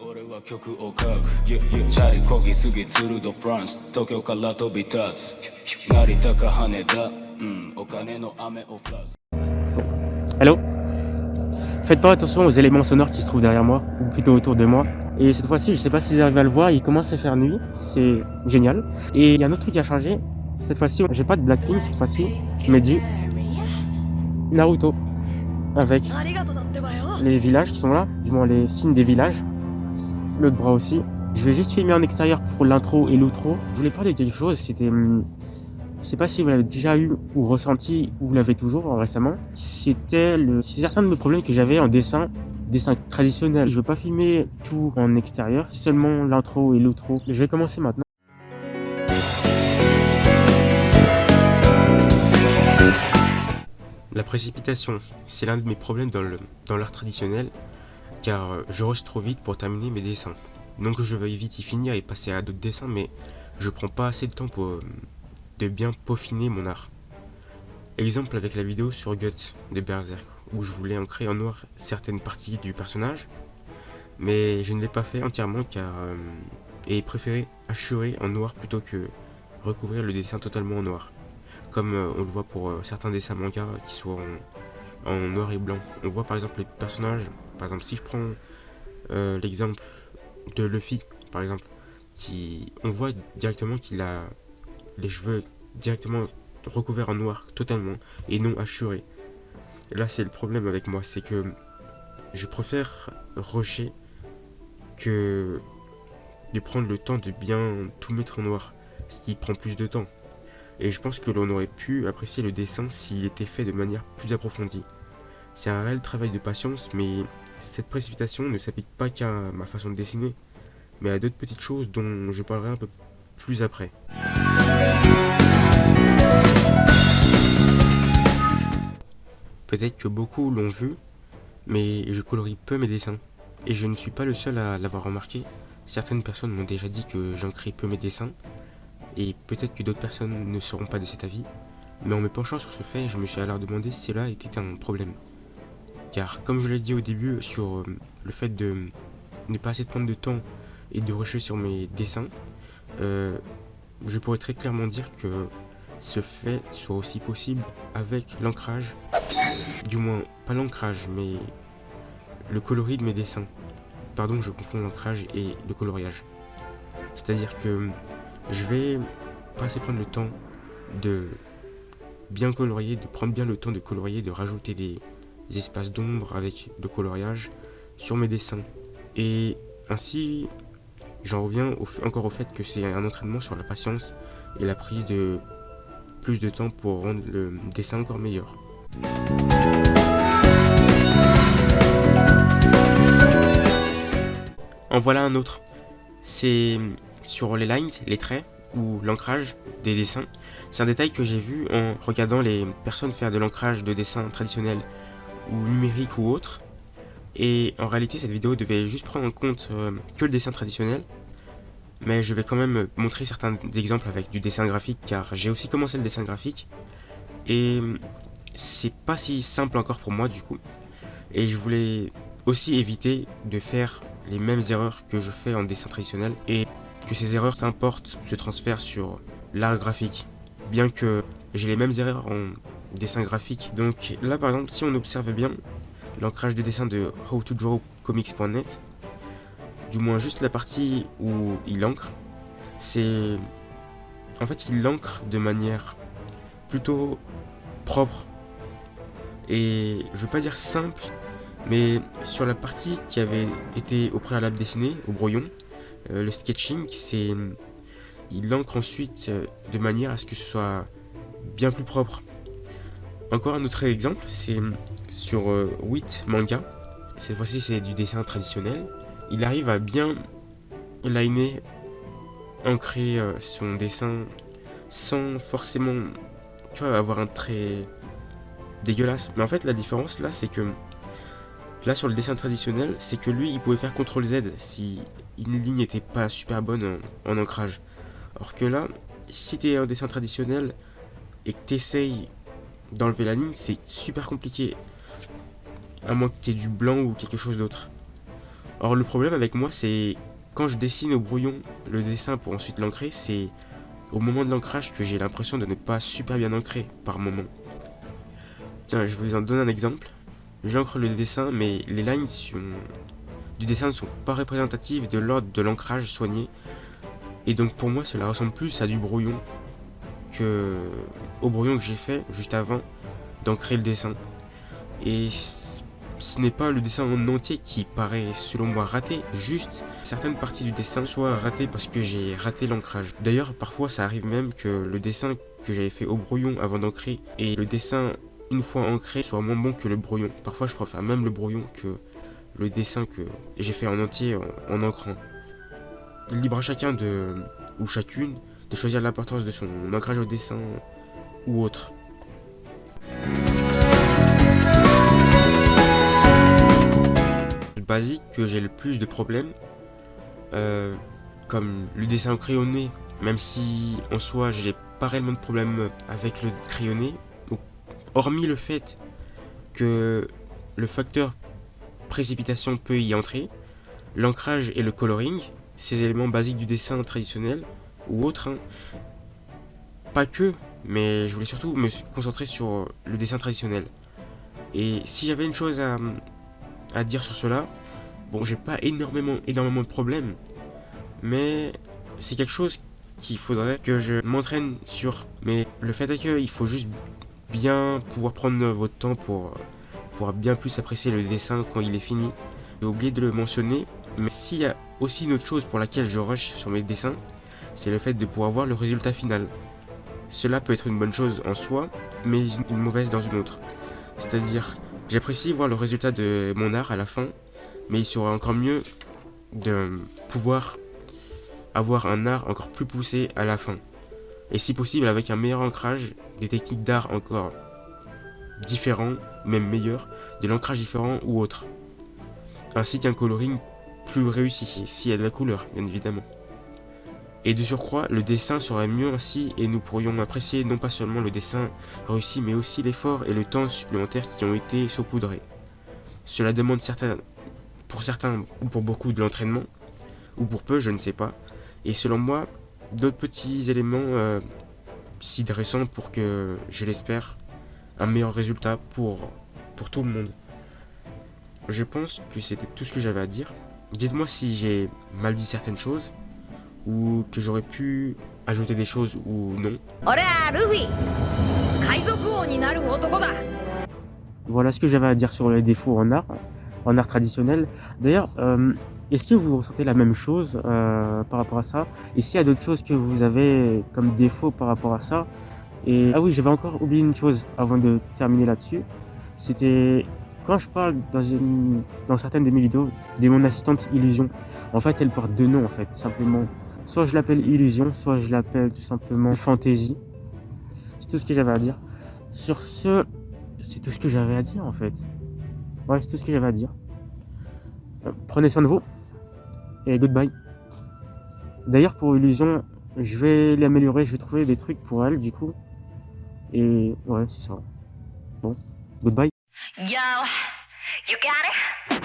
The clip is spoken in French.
俺は曲を書くチャリこぎすぎツルドフランス東京から飛び立つ成田か羽田お金の雨を降らす Allô? Faites pas attention aux éléments sonores qui se trouvent derrière moi, ou plutôt autour de moi. Et cette fois-ci, je sais pas si vous arrivez à le voir, il commence à faire nuit, c'est génial. Et il y a un autre truc qui a changé, cette fois-ci, j'ai pas de Blackpink cette fois-ci, mais du Naruto. Avec les villages qui sont là, du moins les signes des villages, l'autre bras aussi. Je vais juste filmer en extérieur pour l'intro et l'outro. Je voulais parler de quelque chose, c'était... Je sais pas si vous l'avez déjà eu ou ressenti ou vous l'avez toujours récemment. C'est certains de mes problèmes que j'avais en dessin traditionnel. Je veux pas filmer tout en extérieur, seulement l'intro et l'outro. Je vais commencer maintenant. La précipitation, c'est l'un de mes problèmes dans l'art traditionnel, car je rush trop vite pour terminer mes dessins. Non que je veuille vite y finir et passer à d'autres dessins, mais je prends pas assez de temps pour de bien peaufiner mon art. Exemple avec la vidéo sur Guts de Berserk, où je voulais ancrer en noir certaines parties du personnage, mais je ne l'ai pas fait entièrement car et préféré hachurer en noir plutôt que recouvrir le dessin totalement en noir, comme on le voit pour certains dessins manga qui sont en noir et blanc. On voit par exemple les personnages, par exemple si je prends l'exemple de Luffy par exemple, on voit directement qu'il a les cheveux directement recouverts en noir totalement et non hachurés. Là c'est le problème avec moi, c'est que je préfère rusher que de prendre le temps de bien tout mettre en noir, ce qui prend plus de temps. Et je pense que l'on aurait pu apprécier le dessin s'il était fait de manière plus approfondie. C'est un réel travail de patience, mais cette précipitation ne s'applique pas qu'à ma façon de dessiner, mais à d'autres petites choses dont je parlerai un peu plus après. Peut-être que beaucoup l'ont vu, mais je colorie peu mes dessins. Et je ne suis pas le seul à l'avoir remarqué. Certaines personnes m'ont déjà dit que j'ancrais peu mes dessins, et peut-être que d'autres personnes ne seront pas de cet avis. Mais en me penchant sur ce fait, je me suis alors demandé si cela était un problème. Car comme je l'ai dit au début sur le fait de ne pas assez prendre de temps et de rusher sur mes dessins, je pourrais très clairement dire que ce fait soit aussi possible avec l'ancrage, du moins pas l'ancrage mais le coloris de mes dessins. Pardon, je confonds l'ancrage et le coloriage. C'est-à-dire que je vais pas assez prendre le temps de bien colorier, de prendre bien le temps de colorier, de rajouter des espaces d'ombre avec le coloriage sur mes dessins. Et ainsi, j'en reviens encore au fait que c'est un entraînement sur la patience et la prise de plus de temps pour rendre le dessin encore meilleur. En voilà un autre. C'est sur les lines, les traits ou l'ancrage des dessins. C'est un détail que j'ai vu en regardant les personnes faire de l'ancrage de dessins traditionnels ou numériques ou autres. Et en réalité, cette vidéo devait juste prendre en compte que le dessin traditionnel. Mais je vais quand même montrer certains exemples avec du dessin graphique, car j'ai aussi commencé le dessin graphique. Et c'est pas si simple encore pour moi du coup. Et je voulais aussi éviter de faire les mêmes erreurs que je fais en dessin traditionnel et que ces erreurs s'importent, se transfèrent sur l'art graphique. Bien que j'ai les mêmes erreurs en dessin graphique. Donc là par exemple, si on observe bien l'ancrage de dessin de howtodrawcomics.net, du moins juste la partie où il ancre, c'est... En fait, il l'ancre de manière plutôt propre. Et je veux pas dire simple, mais sur la partie qui avait été au préalable dessinée, au brouillon, le sketching, il l'ancre ensuite de manière à ce que ce soit bien plus propre. Encore un autre exemple, c'est sur Wit Manga. Cette fois-ci, c'est du dessin traditionnel. Il arrive à bien liner, ancrer son dessin sans forcément, tu vois, avoir un trait dégueulasse. Mais en fait, la différence là, c'est que là, sur le dessin traditionnel, c'est que lui, il pouvait faire CTRL-Z si une ligne n'était pas super bonne en ancrage. Alors que là, si tu es en dessin traditionnel et que tu essayes d'enlever la ligne, c'est super compliqué. À moins que tu aies du blanc ou quelque chose d'autre. Or le problème avec moi, c'est quand je dessine au brouillon le dessin pour ensuite l'ancrer, c'est au moment de l'ancrage que j'ai l'impression de ne pas super bien ancrer par moment. Tiens, je vous en donne un exemple. J'ancre le dessin, mais les lignes du dessin ne sont pas représentatives de l'ordre de l'ancrage soigné. Et donc pour moi, cela ressemble plus à du brouillon au brouillon que j'ai fait juste avant d'ancrer le dessin. Et ce n'est pas le dessin en entier qui paraît selon moi raté, juste certaines parties du dessin soient ratées parce que j'ai raté l'ancrage. D'ailleurs, parfois ça arrive même que le dessin que j'avais fait au brouillon avant d'ancrer et le dessin une fois ancré soit moins bon que le brouillon. Parfois je préfère même le brouillon que le dessin que j'ai fait en entier en ancrant. Libre à chacun ou chacune de choisir l'importance de son ancrage au dessin ou autre. Basique que j'ai le plus de problèmes, comme le dessin au crayonné, même si en soi j'ai pas réellement de problème avec le crayonné, donc, hormis le fait que le facteur précipitation peut y entrer, l'ancrage et le coloring, ces éléments basiques du dessin traditionnel ou autre, hein, pas que, mais je voulais surtout me concentrer sur le dessin traditionnel. Et si j'avais une chose à dire sur cela, bon, j'ai pas énormément de problèmes, mais c'est quelque chose qu'il faudrait que je m'entraîne sur. Mais le fait est qu'il faut juste bien pouvoir prendre votre temps pour bien plus apprécier le dessin quand il est fini. J'ai oublié de le mentionner, mais s'il y a aussi une autre chose pour laquelle je rush sur mes dessins, c'est le fait de pouvoir voir le résultat final. Cela peut être une bonne chose en soi, mais une mauvaise dans une autre. C'est-à-dire, j'apprécie voir le résultat de mon art à la fin, mais il serait encore mieux de pouvoir avoir un art encore plus poussé à la fin. Et si possible avec un meilleur ancrage, des techniques d'art encore différents, même meilleurs, de l'ancrage différent ou autre. Ainsi qu'un coloring plus réussi, s'il y a de la couleur, bien évidemment. Et de surcroît, le dessin serait mieux ainsi et nous pourrions apprécier non pas seulement le dessin réussi, mais aussi l'effort et le temps supplémentaires qui ont été saupoudrés. Cela demande pour certains ou pour beaucoup de l'entraînement, ou pour peu, je ne sais pas. Et selon moi, d'autres petits éléments si dressants pour que, je l'espère, un meilleur résultat pour tout le monde. Je pense que c'était tout ce que j'avais à dire. Dites-moi si j'ai mal dit certaines choses, ou que j'aurais pu ajouter des choses ou non. Voilà ce que j'avais à dire sur les défauts en art traditionnel. D'ailleurs, est-ce que vous ressentez la même chose par rapport à ça? Et s'il y a d'autres choses que vous avez comme défaut par rapport à ça? Et ah oui, j'avais encore oublié une chose avant de terminer là-dessus. C'était quand je parle dans certaines de mes vidéos de mon assistante Illusion. En fait, elle porte deux noms en fait, simplement. Soit je l'appelle Illusion, soit je l'appelle tout simplement Fantasy. C'est tout ce que j'avais à dire. Sur ce, c'est tout ce que j'avais à dire en fait. Ouais, c'est tout ce que j'avais à dire. Prenez soin de vous et goodbye. D'ailleurs, pour Illusion, je vais l'améliorer, je vais trouver des trucs pour elle du coup. Et ouais, c'est ça. Bon, goodbye. Yo, you got it?